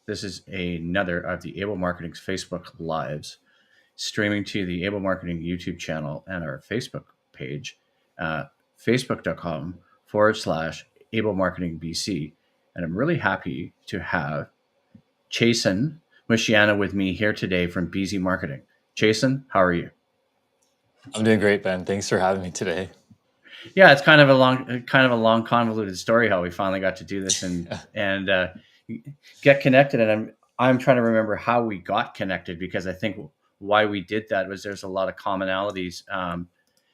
This is another of the Able Marketing's Facebook Lives, streaming to the Able Marketing YouTube channel and our Facebook page, uh, facebook.com/ Able Marketing BC. And I'm really happy to have Chasen Mushiana with me here today from Beazy Marketing. Chasen, how are you? I'm doing great, Ben. Thanks for having me today. Yeah, it's kind of a long, convoluted story how we finally got to do this and get connected. And I'm trying to remember how we got connected because I think why we did that was there's a lot of commonalities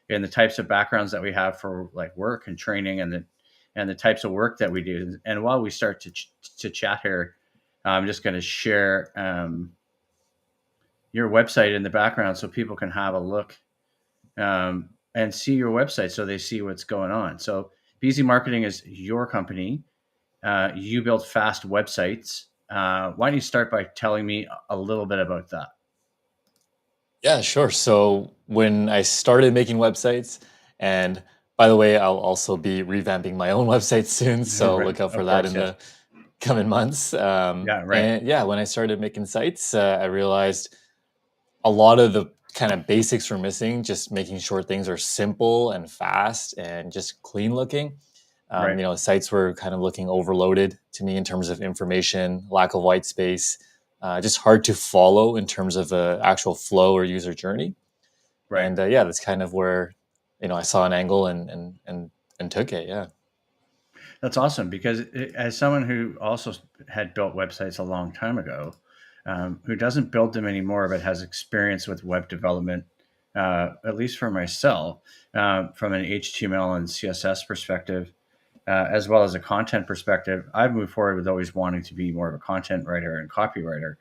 in the types of backgrounds that we have for like work and training and the types of work that we do. And while we start to chat here, I'm just going to share your website in the background so people can have a look and see your website so they see what's going on. So, Beazy Marketing is your company. You build fast websites. Why don't you start by telling me a little bit about that? Yeah, sure. So when I started making websites, and by the way, I'll also be revamping my own website soon, so Right. look out for Of that course, in yes. the coming months. Yeah, right. And yeah, when I started making sites, I realized a lot of the kind of basics were missing, just making sure things are simple and fast and just clean looking. Right. Sites were kind of looking overloaded to me in terms of information, lack of white space, just hard to follow in terms of the actual flow or user journey. Right. And yeah, that's kind of where I saw an angle and took it. Yeah. That's awesome because as someone who also had built websites a long time ago, who doesn't build them anymore but has experience with web development, at least for myself, from an HTML and CSS perspective, as well as a content perspective, I've moved forward with always wanting to be more of a content writer and copywriter,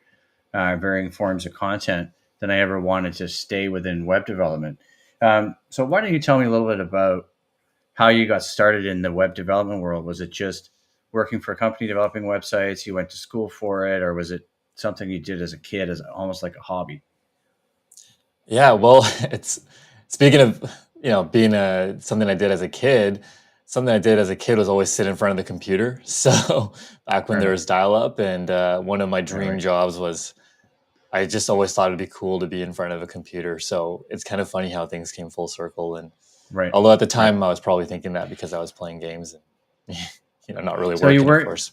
varying forms of content than I ever wanted to stay within web development. So why don't you tell me a little bit about how you got started in the web development world? Was it just working for a company developing websites? You went to school for it, or was it something you did as a kid, as almost like a hobby? Yeah. Well, it's speaking of, being something I did as a kid. Something I did as a kid was always sit in front of the computer. So back when Fair there enough. was dial up, and one of my Yeah, dream right. jobs was I just always thought it'd be cool to be in front of a computer. So it's kind of funny how things came full circle. And Right. although at the Right. time I was probably thinking that because I was playing games and not really So you working, of were course.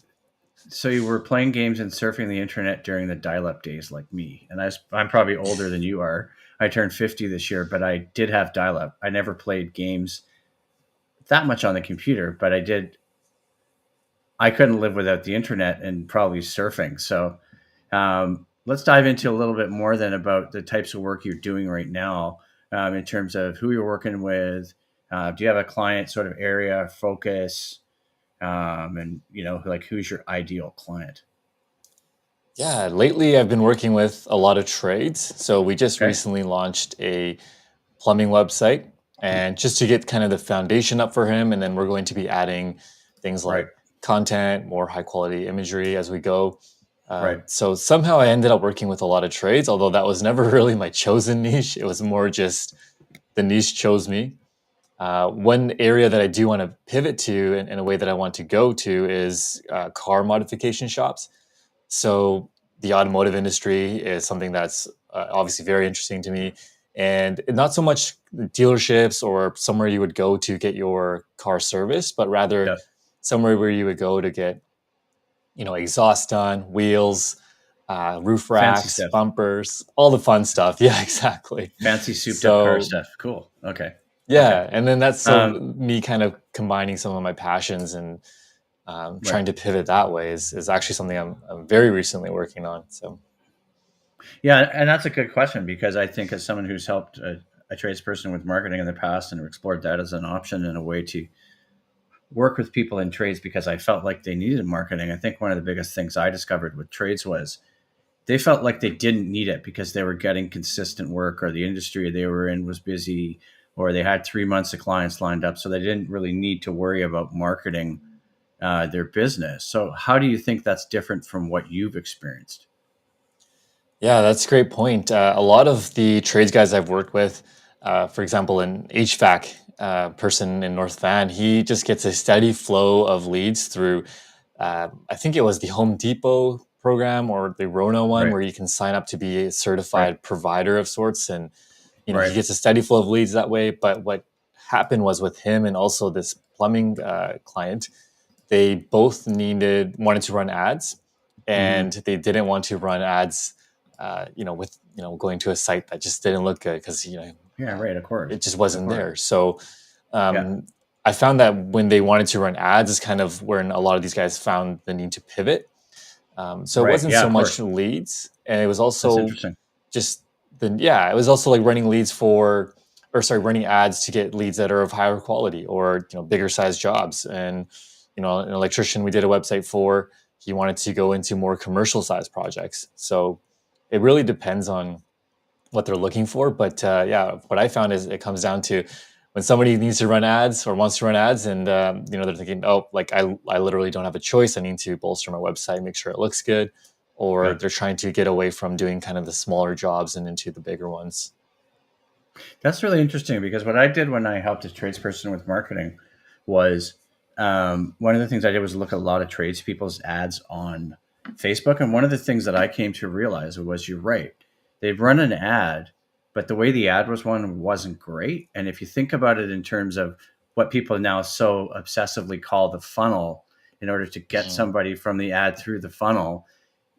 so you were playing games and surfing the internet during the dial-up days, like me. And I'm probably older than you are. I turned 50 this year, but I did have dial-up. I never played games that much on the computer, but I did. I couldn't live without the internet and probably surfing. So let's dive into a little bit more then about the types of work you're doing right now, in terms of who you're working with. Do you have a client sort of area focus? And like who's your ideal client? Yeah, lately I've been working with a lot of trades. So we just Okay. recently launched a plumbing website, and just to get kind of the foundation up for him. And then we're going to be adding things Right. like content, more high quality imagery as we go. Right. So somehow I ended up working with a lot of trades, although that was never really my chosen niche. It was more just the niche chose me. One area that I do want to pivot to, and a way that I want to go to, is car modification shops. So the automotive industry is something that's obviously very interesting to me, and not so much dealerships or somewhere you would go to get your car serviced, but rather Yeah. somewhere where you would go to get exhaust done, wheels, roof Fancy racks, stuff. bumpers, all the fun stuff. Yeah, exactly. Fancy souped up car So stuff. Cool. Okay. Okay. yeah, and then that's so Um, me kind of combining some of my passions and right. trying to pivot that way is actually something I'm very recently working on. So Yeah, and that's a good question because I think as someone who's helped a tradesperson with marketing in the past and explored that as an option and a way to work with people in trades because I felt like they needed marketing. I think one of the biggest things I discovered with trades was they felt like they didn't need it because they were getting consistent work or the industry they were in was busy or they had 3 months of clients lined up. So they didn't really need to worry about marketing their business. So, how do you think that's different from what you've experienced? yeah, that's a great point. A lot of the trades guys I've worked with, for example, an HVAC person in North Van, he just gets a steady flow of leads through. I think it was the Home Depot program or the Rona one Right. where you can sign up to be a Right. certified provider of sorts, and he Right. gets a steady flow of leads that way. But what happened was with him and also this plumbing client, they both wanted to run ads, Hmm. and they didn't want to run ads, with going to a site that just didn't look good because Yeah. Right. Of course. it just Of wasn't course. there. So Yeah. um, I found that when they wanted to run ads is kind of when a lot of these guys found the need to pivot. So it Right. wasn't Yeah. so Of much course. leads, and it was That's also interesting. just yeah, it was also like running leads for, or sorry, running ads to get leads that are of higher quality or bigger size jobs. And an electrician we did a website for, he wanted to go into more commercial size projects. So it really depends on what they're looking for. But yeah, what I found is it comes down to when somebody needs to run ads or wants to run ads, and they're thinking, oh, like I literally don't have a choice. I need to bolster my website, make sure it looks good, or Yeah. they're trying to get away from doing kind of the smaller jobs and into the bigger ones. That's really interesting because what I did when I helped a tradesperson with marketing was one of the things I did was look at a lot of tradespeople's ads on Facebook. And one of the things that I came to realize was you're right. They'd run an ad, but the way the ad was run wasn't great. And if you think about it in terms of what people now so obsessively call the funnel, in order to get Mhm. somebody from the ad through the funnel,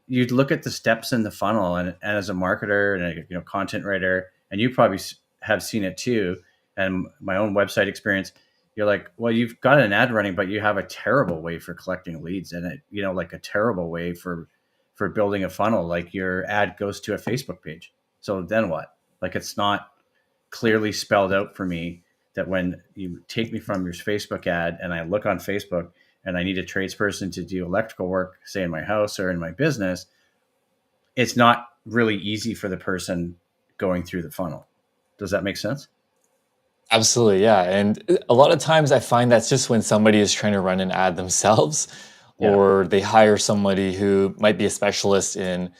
you'd look at the steps in the funnel, and as a marketer and a content writer, and you probably have seen it too, and my own website experience, you're like, well, you've got an ad running, but you have a terrible way for collecting leads, and like a terrible way for building a funnel. Like your ad goes to a Facebook page, so then what? Like it's not clearly spelled out for me that when you take me from your Facebook ad and I look on Facebook and I need a tradesperson to do electrical work, say in my house or in my business, it's not really easy for the person going through the funnel. Does that make sense? Absolutely, yeah. And a lot of times I find that's just when somebody is trying to run an ad themselves, Yeah. or they hire somebody who might be a specialist in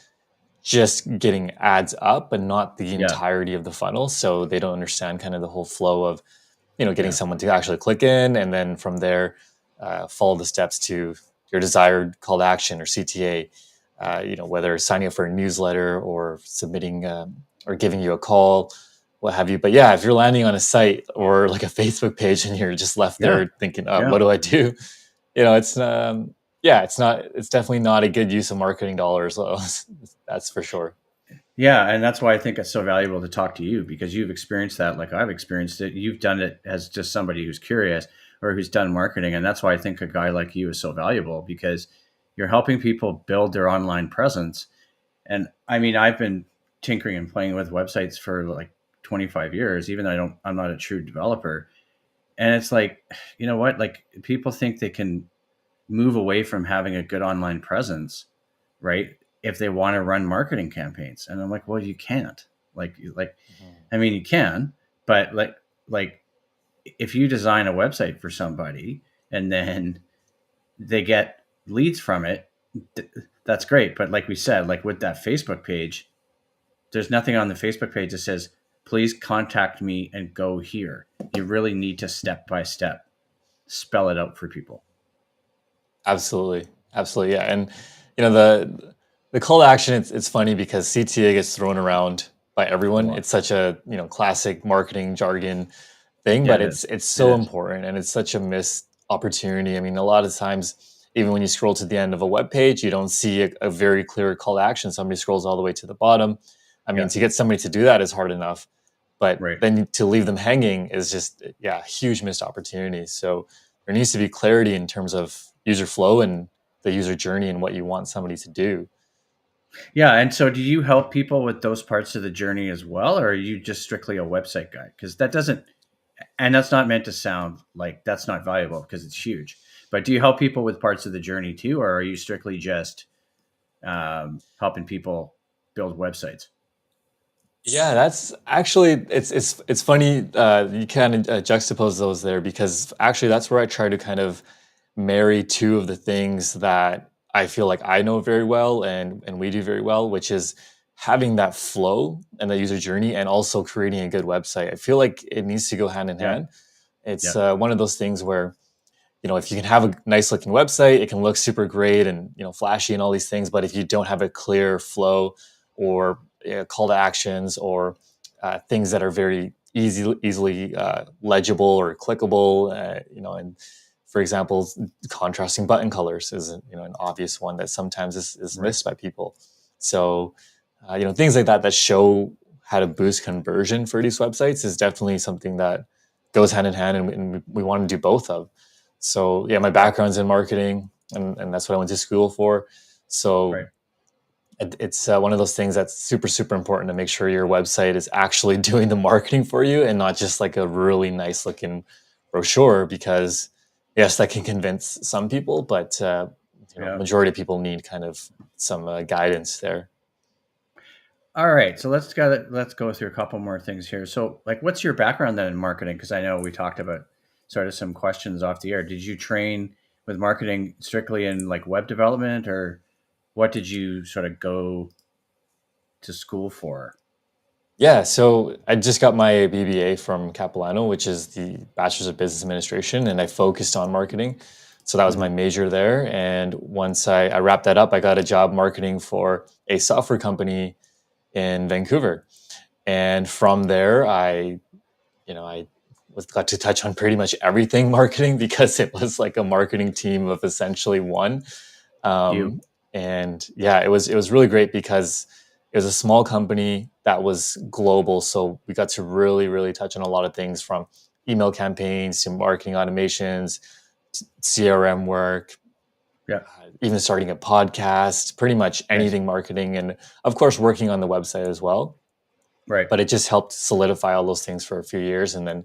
just getting ads up and not the Yeah. entirety of the funnel. So they don't understand kind of the whole flow of, getting Yeah. someone to actually click in, and then from there, follow the steps to your desired call to action or CTA. Whether signing up for a newsletter or submitting or giving you a call, what have you. But yeah, if you're landing on a site or like a Facebook page and you're just left Yeah. there thinking, oh, Yeah. what do I do? It's yeah, it's definitely not a good use of marketing dollars. So that's for sure. Yeah, and that's why I think it's so valuable to talk to you because you've experienced that like I've experienced it. You've done it as just somebody who's curious or who's done marketing, and that's why I think a guy like you is so valuable because you're helping people build their online presence. And I mean, I've been tinkering and playing with websites for like 25 years, even though I'm not a true developer. And it's like, you know what? Like people think they can move away from having a good online presence, right? If they want to run marketing campaigns. And I'm like, well, you can't. Like, Mhm. I mean, you can, but like if you design a website for somebody and then they get leads from it, that's great. But like we said, like with that Facebook page, there's nothing on the Facebook page that says, please contact me and go here. You really need to step by step spell it out for people. Absolutely, absolutely, yeah. And the call to action, it's funny because CTA gets thrown around by A everyone. lot. It's such a classic marketing jargon thing, Yeah, but it is. it's It so is. important, and it's such a missed opportunity. I mean, a lot of times, even when you scroll to the end of a web page, you don't see a very clear call to action. Somebody scrolls all the way to the bottom. I mean, Yeah, to get somebody to do that is hard enough, but right. then to leave them hanging is just, yeah, huge missed opportunity. So there needs to be clarity in terms of user flow and the user journey and what you want somebody to do. Yeah, and so do you help people with those parts of the journey as well, or are you just strictly a website guy? Because that doesn't, and that's not meant to sound like that's not valuable because it's huge. But do you help people with parts of the journey too, or are you strictly just helping people build websites? Yeah, that's actually it's funny. You kind of juxtapose those there because actually that's where I try to kind of marry two of the things that I feel like I know very well and we do very well, which is having that flow and the user journey, and also creating a good website. I feel like it needs to go hand in Yeah, hand. It's yeah, one of those things where if you can have a nice looking website, it can look super great and flashy and all these things. But if you don't have a clear flow or call to actions or things that are very easily legible or clickable, and for example, contrasting button colors is an obvious one that sometimes is Right. missed by people. So things like that that show how to boost conversion for these websites is definitely something that goes hand in hand, and we want to do both of. So yeah, my background's in marketing, and that's what I went to school for. So Right. it's one of those things that's super super important to make sure your website is actually doing the marketing for you and not just like a really nice looking brochure, because yes, that can convince some people, but Yeah. majority of people need kind of some guidance there. All right, so let's go through a couple more things here. So, like, what's your background then in marketing? Because I know we talked about sort of some questions off the air. Did you train with marketing strictly in like web development, or what did you sort of go to school for? Yeah, so I just got my BBA from Capilano, which is the Bachelor's of Business Administration, and I focused on marketing. So that was my Mhm. major there. And once I wrapped that up, I got a job marketing for a software company in Vancouver. And from there, I got to touch on pretty much everything marketing because it was like a marketing team of essentially one. You? Um, and yeah, it was really great because it was a small company that was global, so we got to really really touch on a lot of things from email campaigns to marketing automations, CRM work, Yeah. even starting a podcast, pretty much Nice. anything marketing, and of course working on the website as well. Right. But it just helped solidify all those things for a few years, and then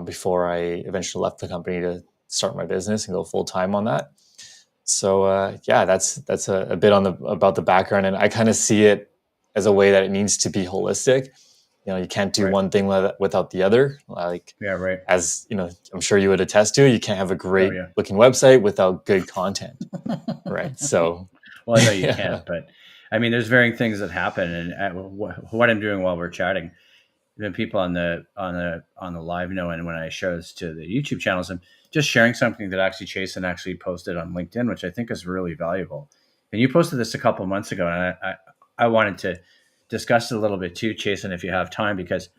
before I eventually left the company to start my business and go full time on that. So yeah, that's a bit on the about the background, and I kind of see it as a way that it needs to be holistic. You can't do Right. one thing without the other. Like, Yeah. Right. as I'm sure you would attest to, you can't have a Oh great yeah. looking website without good content, right? So Well, I know you yeah. can't, but I mean, there's varying things that happen, and what I'm doing while we're chatting, even people on the live know, and when I share this to the YouTube channels, I'm just sharing something that actually Chasen actually posted on LinkedIn, which I think is really valuable. And you posted this a couple of months ago, and I wanted to discuss it a little bit too, Chasen, if you have time, because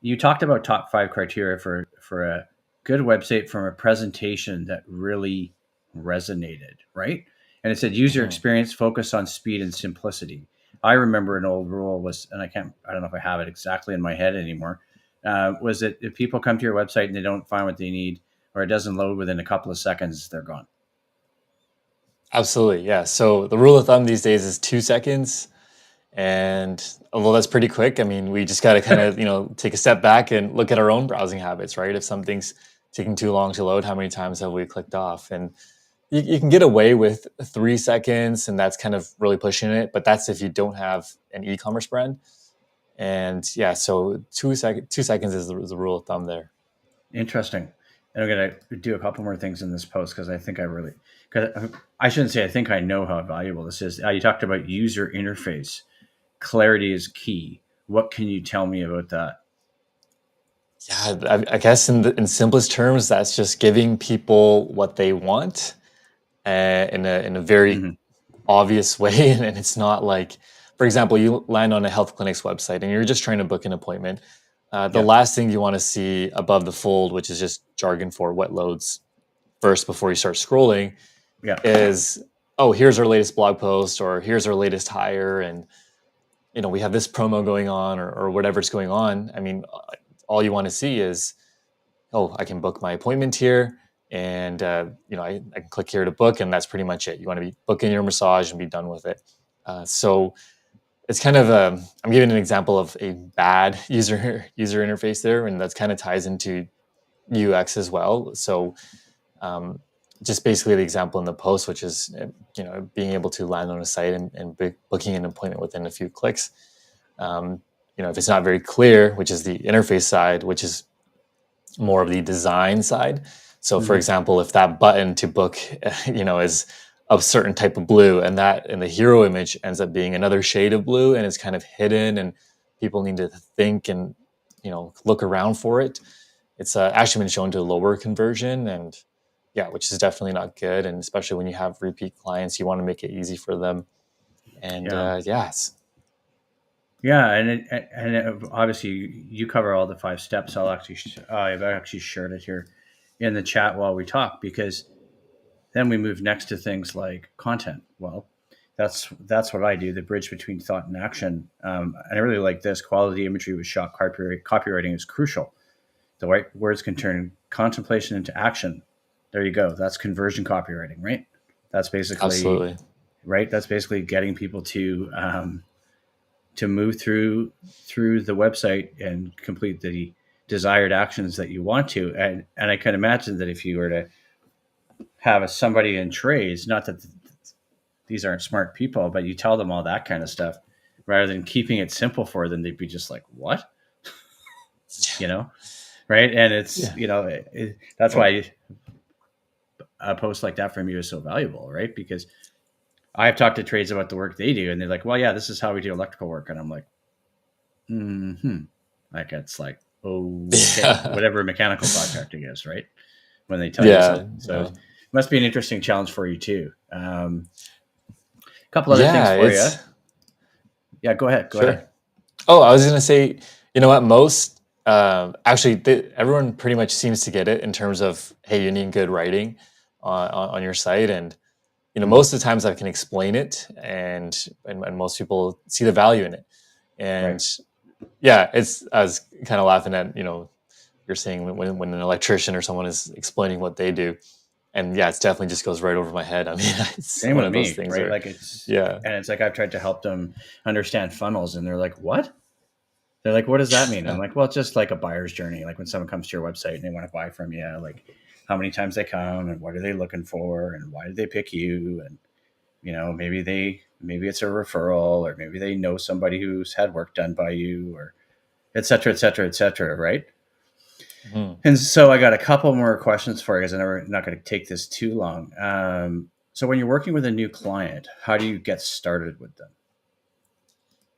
you talked about top five criteria for a good website from a presentation that really resonated, right? And it said user Mhm. experience, focus on speed and simplicity. I remember an old rule was, and I don't know if I have it exactly in my head anymore, was that if people come to your website and they don't find what they need, or it doesn't load within a couple of seconds, they're gone. Absolutely, yeah. So the rule of thumb these days is 2 seconds. And although that's pretty quick, I mean, we just got to kind of, take a step back and look at our own browsing habits, right? If something's taking too long to load, how many times have we clicked off? And you can get away with 3 seconds, and that's kind of really pushing it. But that's if you don't have an e-commerce brand. And yeah, so 2 seconds is the rule of thumb there. Interesting. And I'm going to do a couple more things in this post because I think because I shouldn't say I think I know how valuable this is. You talked about user interface. Clarity is key. What can you tell me about that? Yeah, I guess in simplest terms, that's just giving people what they want in a very Hmm. obvious way. And it's not like, for example, you land on a health clinic's website and you're just trying to book an appointment. The Yeah. last thing you want to see above the fold, which is just jargon for what loads first before you start scrolling, Yeah. is, oh, here's our latest blog post, or here's our latest hire, and we have this promo going on, or whatever's going on. I mean, all you want to see is, oh, I can book my appointment here, and I can click here to book, and that's pretty much it. You want to be booking your massage and be done with it. So it's kind of I'm giving an example of a bad user interface there, and that's kind of ties into UX as well. So um, just basically the example in the post, which is being able to land on a site and booking an appointment within a few clicks. Um, if it's not very clear, which is the interface side, which is more of the design side. So, for Hmm. example, if that button to book, is a certain type of blue, and that in the hero image ends up being another shade of blue, and it's kind of hidden, and people need to think and look around for it. It's actually been shown to lower conversion, and yeah, which is definitely not good. And especially when you have repeat clients, you want to make it easy for them. And Yeah. yeah, Yeah, obviously you cover all the five steps. I've actually shared it here in the chat while we talk, because then we move next to things like content. Well, that's what I do, the bridge between thought and action. And I really like this: quality imagery with shot copywriting is crucial. The right words can turn contemplation into action. There you go. That's conversion copywriting, right? That's basically absolutely. right. That's basically getting people to move through the website and complete the desired actions that you want to. And I can imagine that if you were to have somebody in trades, not that these aren't smart people, but you tell them all that kind of stuff rather than keeping it simple for them, they'd be just like, what? You know? Right. And it's, Yeah. that's Oh, why a post like that from you is so valuable, right? Because I've talked to trades about the work they do, and they're like, well, yeah, this is how we do electrical work. And I'm like, hmm. Like, it's like, okay, yeah. whatever mechanical contracting is, right? When they tell you Yeah. something. So it must be an interesting challenge for you too. A couple other things Yeah. for you. It's Yeah, go ahead. Go sure. ahead. Oh, I was gonna say, you know what? Most actually, everyone pretty much seems to get it in terms of, hey, you need good writing on your site, and Mhm. most of the times I can explain it, and most people see the value in it. Right. And yeah, it's I was kind of laughing at you're saying when an electrician or someone is explaining what they do, and yeah, it definitely just goes right over my head. I mean, it's Same one with of those me, things right? where, Like it's, yeah, and it's like I've tried to help them understand funnels, and they're like, "What?" They're like, "What does that mean?" I'm like, "Well, it's just like a buyer's journey. Like when someone comes to your website and they want to buy from you, like how many times they come and what are they looking for and why did they pick you, and maybe it's a referral, or maybe they know somebody who's had work done by you, or et cetera, et cetera, et cetera, right?" mhm. And so I got a couple more questions for you, because I'm not going to take this too long. So when you're working with a new client, how do you get started with them?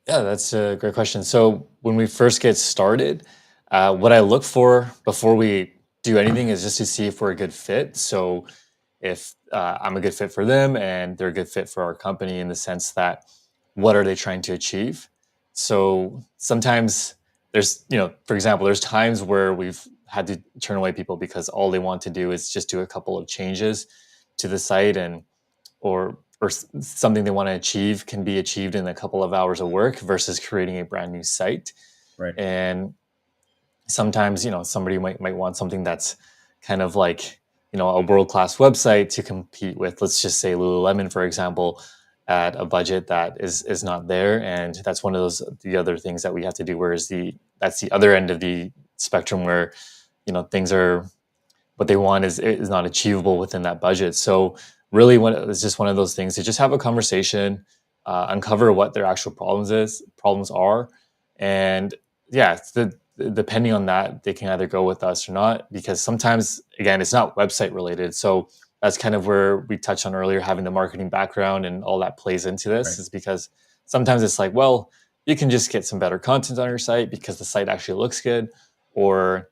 Yeah, that's a great question. So when we first get started, what I look for before we do anything is just to see if we're a good fit. So if I'm a good fit for them and they're a good fit for our company in the sense that what are they trying to achieve? So sometimes for example, there's times where we've had to turn away people because all they want to do is just do a couple of changes to the site, and something they want to achieve can be achieved in a couple of hours of work versus creating a brand new site. Right. And sometimes somebody might want something that's kind of like a world class website to compete with, let's just say Lululemon, for example, at a budget that is not there. And that's one of the other things that we have to do, whereas that's the other end of the spectrum where things are what they want is not achievable within that budget. So really, it's just one of those things to just have a conversation, uncover what their actual problems are, and yeah, depending on that, they can either go with us or not. Because sometimes, again, it's not website related, so that's kind of where we touched on earlier, having the marketing background and all that plays into this. Right. Is because sometimes it's like, well, you can just get some better content on your site because the site actually looks good, or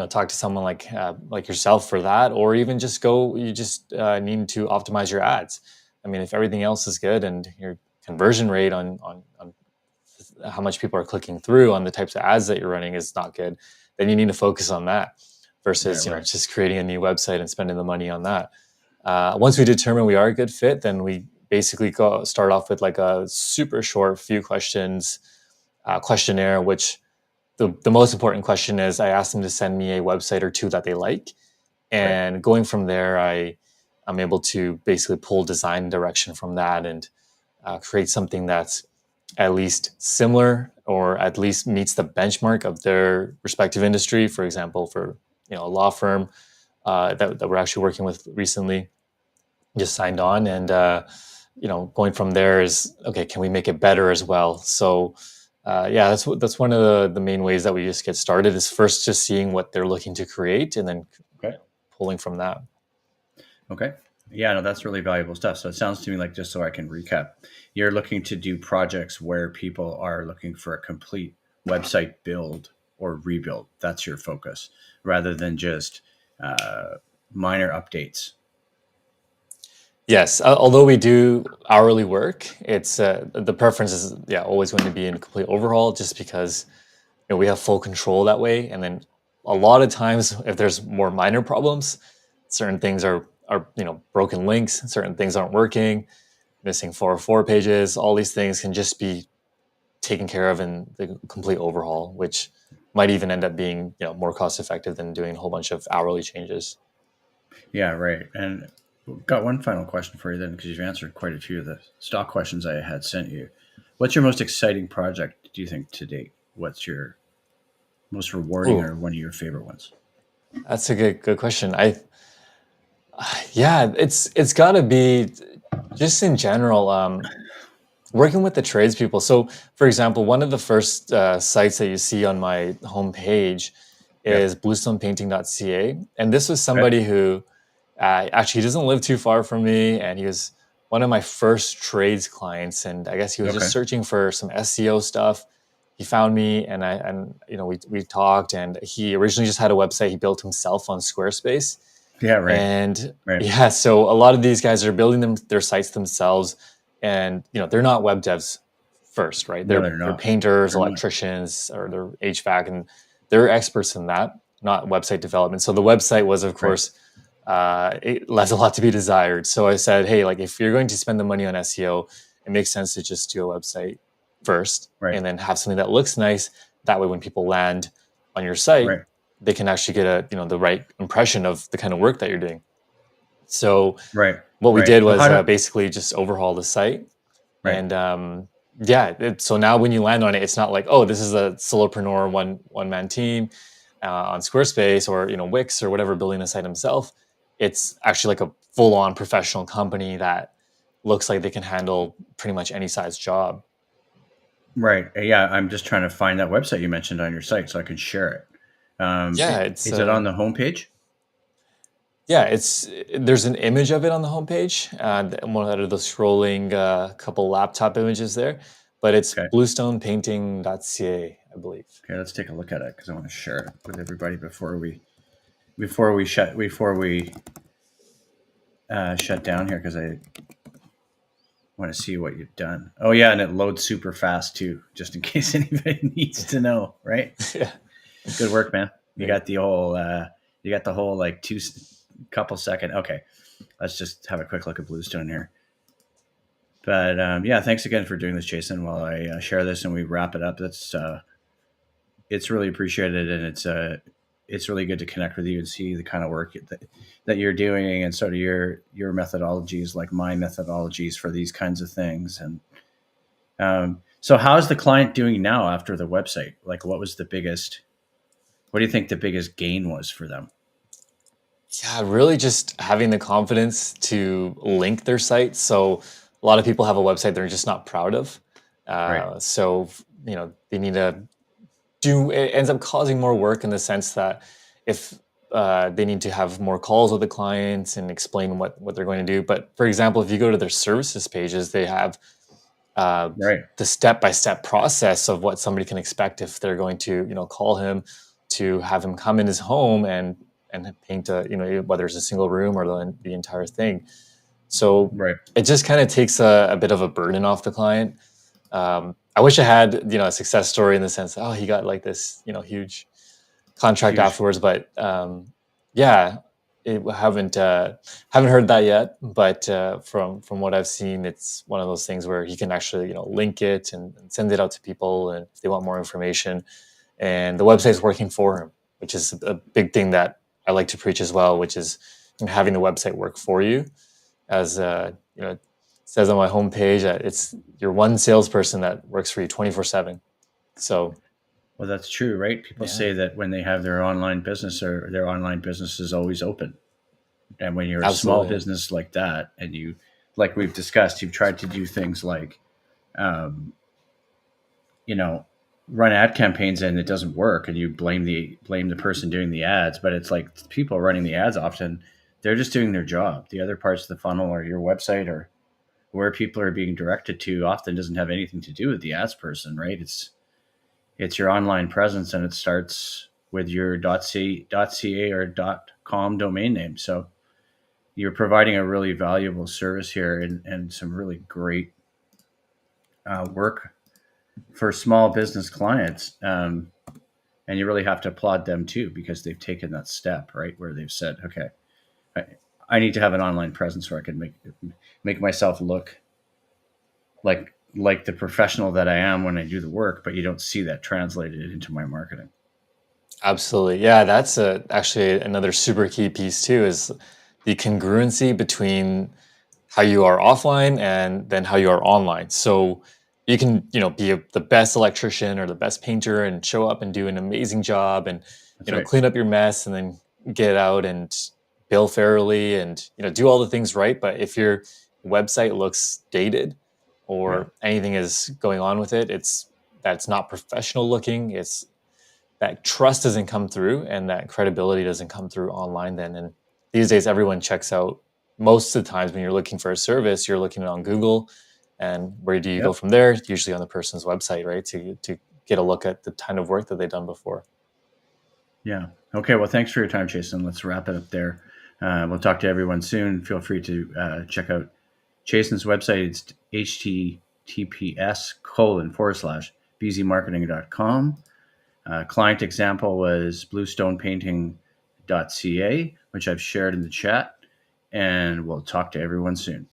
talk to someone like yourself for that, or even just go you just need to optimize your ads. I mean, if everything else is good and your conversion rate on how much people are clicking through on the types of ads that you're running is not good, then you need to focus on that Yeah. versus Right. just creating a new website and spending the money on that. Once we determine we are a good fit, then we basically start off with like a super short few questions questionnaire, which the most important question is I ask them to send me a website or two that they like. Right. And going from there, I'm able to basically pull design direction from that and create something that's at least similar or at least meets the benchmark of their respective industry. For example, for a law firm that we're actually working with recently, just signed on, and going from there is okay. Can we make it better as well? So yeah, that's one of the main ways that we just get started is first just seeing what they're looking to create, and then Okay. pulling from that. Okay. Yeah, no, that's really valuable stuff. So it sounds to me like, just so I can recap, you're looking to do projects where people are looking for a complete website build or rebuild. That's your focus, rather than just minor updates. Yes, although we do hourly work, it's the preference is always going to be in complete overhaul, just because we have full control that way. And then a lot of times, if there's more minor problems, certain things are broken links, certain things aren't working, missing 404 pages. All these things can just be taken care of in the complete overhaul, which might even end up being more cost effective than doing a whole bunch of hourly changes. Yeah, right. And got one final question for you then, because you've answered quite a few of the stock questions I had sent you. What's your most exciting project, do you think, to date? What's your most rewarding Oh, or one of your favorite ones? that's a good question. Yeah, it's got to be just in general. Working with the tradespeople. So, for example, one of the first sites that you see on my homepage Yep. is bluestonepainting.ca. And this was Okay. somebody who actually he doesn't live too far from me. And he was one of my first trades clients. And I guess he was just Okay. searching for some SEO stuff. He found me and we talked, and he originally just had a website he built himself on Squarespace. Yeah, right. And Right. yeah, so a lot of these guys are building their sites themselves, and they're not web devs first, right? No, They're they're they're not. painters, They're not. electricians, or they're HVAC, and they're experts in that, not website development. So the website was, of Right. course, it left a lot to be desired. So I said, hey, like if you're going to spend the money on SEO, it makes sense to just do a website first, Right. and then have something that looks nice. That way, when people land on your site, Right. they can actually get the right impression of the kind of work that you're doing. So Right. what we Right. did Well, was how do basically just overhaul the site. right. And so now when you land on it, it's not like, oh, this is a solopreneur one man team on Squarespace or Wix or whatever, building the site himself. It's actually like a full on professional company that looks like they can handle pretty much any size job. Right. Yeah, I'm just trying to find that website you mentioned on your site so I can share it. Yeah, it's Is it on the homepage? yeah, it's there's an image of it on the homepage, one out of the scrolling couple laptop images there, but it's Okay. bluestonepainting.ca, I believe. Okay. Let's take a look at it because I want to share it with everybody before we shut down here because I want to see what you've done. Oh yeah, and it loads super fast too, just in case anybody needs to know. Right. Yeah, Good work, man. You yeah. got the whole. You got the whole like couple second. Okay. Let's just have a quick look at Bluestone here. But yeah, thanks again for doing this, Jason. While I share this and we wrap it up, it's really appreciated, and it's really good to connect with you and see the kind of work that you're doing, and sort of your methodologies, like my methodologies for these kinds of things. And so, how's the client doing now after the website? Like, what was the biggest? What do you think the biggest gain was for them? Yeah, really just having the confidence to link their site. So a lot of people have a website they're just not proud of. Right, So they need to do. It ends up causing more work in the sense that if they need to have more calls with the clients and explain what they're going to do. But for example, if you go to their services pages, they have uh, right, the step by step process of what somebody can expect if they're going to call him to have him come in his home and paint a whether it's a single room or the entire thing. So right. it just kind of takes a bit of a burden off the client. I wish I had a success story in the sense that, oh, he got like this huge contract Huge. afterwards, but yeah, haven't heard that yet. But from what I've seen, it's one of those things where he can actually link it and send it out to people, and if they want more information, and the website's working for him, which is a big thing that I like to preach as well, which is having the website work for you. As it says on my homepage, it's your one salesperson that works for you 24/7. So Well, that's true, right? People yeah, say that when they have their online business, or their online business is always open. And when you're a small absolutely. business like that, and you, like we've discussed, you've tried to do things like, um, you know, run ad campaigns and it doesn't work, and you blame the person doing the ads. But it's like people running the ads often, they're just doing their job. The other parts of the funnel, or your website, or where people are being directed to, often doesn't have anything to do with the ads person, right? It's your online presence, and it starts with your .ca or .com domain name. So you're providing a really valuable service here, and some really great work for small business clients. And you really have to applaud them too, because they've taken that step, right, where they've said, okay, I, I need to have an online presence where I can make myself look like the professional that I am when I do the work, but you don't see that translated into my marketing. Absolutely. Yeah, that's actually another super key piece too is the congruency between how you are offline and then how you are online. So you can, be the best electrician or the best painter and show up and do an amazing job and, That's right. clean up your mess and then get out and bill fairly and, do all the things right. But if your website looks dated Yeah. or anything is going on with it, that's not professional looking. It's that trust doesn't come through and that credibility doesn't come through online then. And these days everyone checks out. Most of the times when you're looking for a service, you're looking on Google, and where do you go Yep. from there? Usually on the person's website, right, to get a look at the kind of work that they've done before. Yeah. Okay. Well, thanks for your time, Jason. Let's wrap it up there. We'll talk to everyone soon. Feel free to check out Chasen's website. It's https://beazymarketing.com. Client example was bluestonepainting.ca, which I've shared in the chat. And we'll talk to everyone soon.